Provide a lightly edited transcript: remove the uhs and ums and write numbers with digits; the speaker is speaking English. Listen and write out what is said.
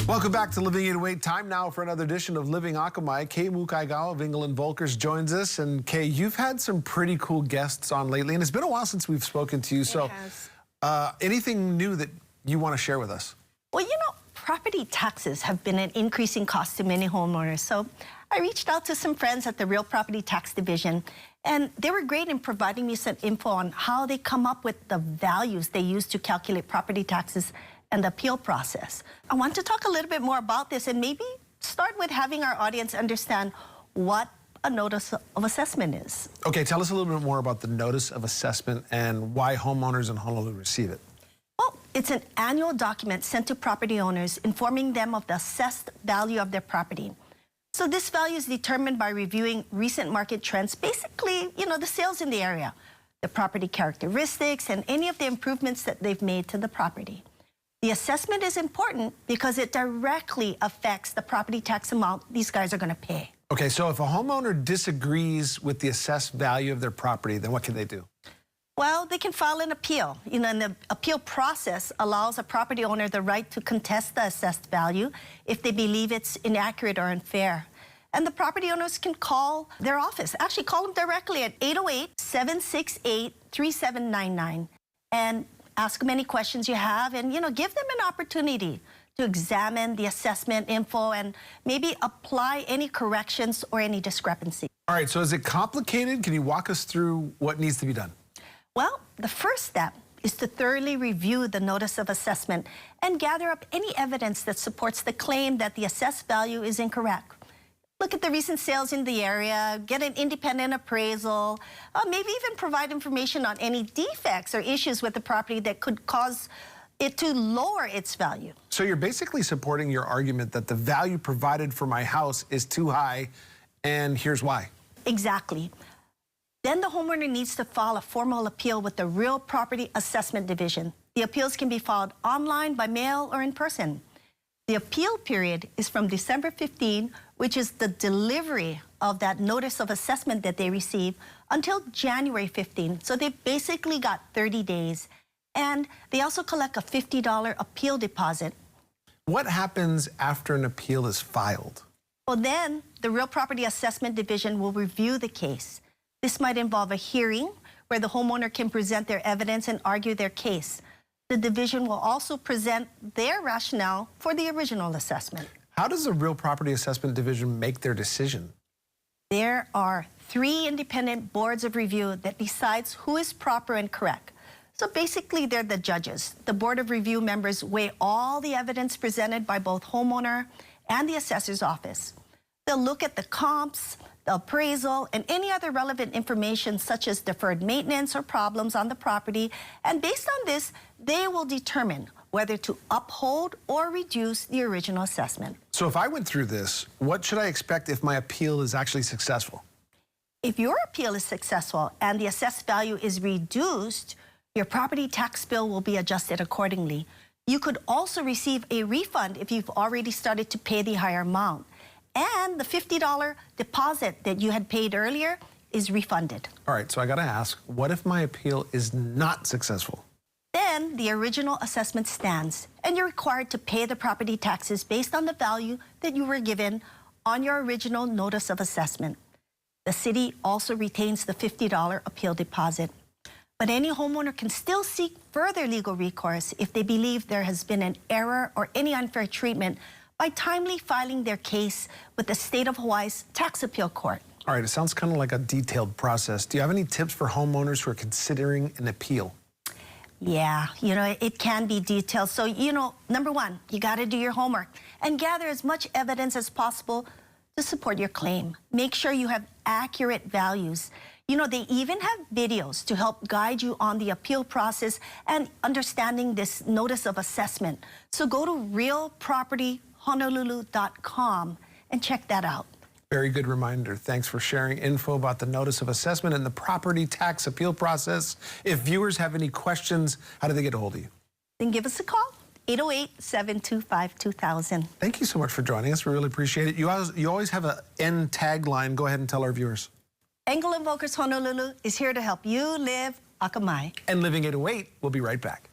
Welcome back to Living 808. Time now for another edition of Living Akamai. Kay Mukaigao of Engel & Volkers joins us. And Kay, you've had some pretty cool guests on lately, and it's been a while since we've spoken to you. So anything new that you want to share with us? Well, you know, property taxes have been an increasing cost to many homeowners. So I reached out to some friends at the Real Property Tax Division, and they were great in providing me some info on how they come up with the values they use to calculate property taxes and the appeal process. I want to talk a little bit more about this and maybe start with having our audience understand what a notice of assessment is. Okay, tell us a little bit more about the notice of assessment and why homeowners in Honolulu receive it. Well, it's an annual document sent to property owners informing them of the assessed value of their property. So this value is determined by reviewing recent market trends, basically, you know, the sales in the area, the property characteristics, and any of the improvements that they've made to the property. The assessment is important because it directly affects the property tax amount these guys are going to pay. Okay, so if a homeowner disagrees with the assessed value of their property, then what can they do? Well, they can file an appeal. You know, and the appeal process allows a property owner the right to contest the assessed value if they believe it's inaccurate or unfair. And the property owners can call their office. Actually, call them directly at 808-768-3799 and ask them any questions you have, and, you know, give them an opportunity to examine the assessment info and maybe apply any corrections or any discrepancy. All right, so is it complicated? Can you walk us through what needs to be done? Well, the first step is to thoroughly review the notice of assessment and gather up any evidence that supports the claim that the assessed value is incorrect. Look at the recent sales in the area, get an independent appraisal, maybe even provide information on any defects or issues with the property that could cause it to lower its value. So you're basically supporting your argument that the value provided for my house is too high, and here's why. Exactly. Then the homeowner needs to file a formal appeal with the Real Property Assessment Division. The appeals can be filed online, by mail, or in person. The appeal period is from December 15, which is the delivery of that notice of assessment that they receive, until January 15. So they basically got 30 days. And they also collect a $50 appeal deposit. What happens after an appeal is filed? Well, then the Real Property Assessment Division will review the case. This might involve a hearing where the homeowner can present their evidence and argue their case. The division will also present their rationale for the original assessment. How does the Real Property Assessment Division make their decision? There are 3 independent boards of review that decides who is proper and correct. So basically, they're the judges. The board of review members weigh all the evidence presented by both homeowner and the assessor's office. They'll look at the comps, the appraisal, and any other relevant information such as deferred maintenance or problems on the property. And based on this, they will determine whether to uphold or reduce the original assessment. So if I went through this, what should I expect if my appeal is actually successful? If your appeal is successful and the assessed value is reduced, your property tax bill will be adjusted accordingly. You could also receive a refund if you've already started to pay the higher amount. And the $50 deposit that you had paid earlier is refunded. All right, so I gotta ask, what if my appeal is not successful? Then the original assessment stands, and you're required to pay the property taxes based on the value that you were given on your original notice of assessment. The city also retains the $50 appeal deposit. But any homeowner can still seek further legal recourse if they believe there has been an error or any unfair treatment by timely filing their case with the State of Hawaii's Tax Appeal Court. All right, it sounds kind of like a detailed process. Do you have any tips for homeowners who are considering an appeal? Yeah, you know, it can be detailed. So, you know, number 1, you got to do your homework and gather as much evidence as possible to support your claim. Make sure you have accurate values. You know, they even have videos to help guide you on the appeal process and understanding this notice of assessment. So go to realpropertyhonolulu.com and check that out. Very good reminder. Thanks for sharing info about the notice of assessment and the property tax appeal process. If viewers have any questions, how do they get a hold of you? Then give us a call, 808-725-2000. Thank you so much for joining us. We really appreciate it. You always have an end tagline. Go ahead and tell our viewers. Engel & Volkers Honolulu is here to help you live Akamai. And Living 808, we'll be right back.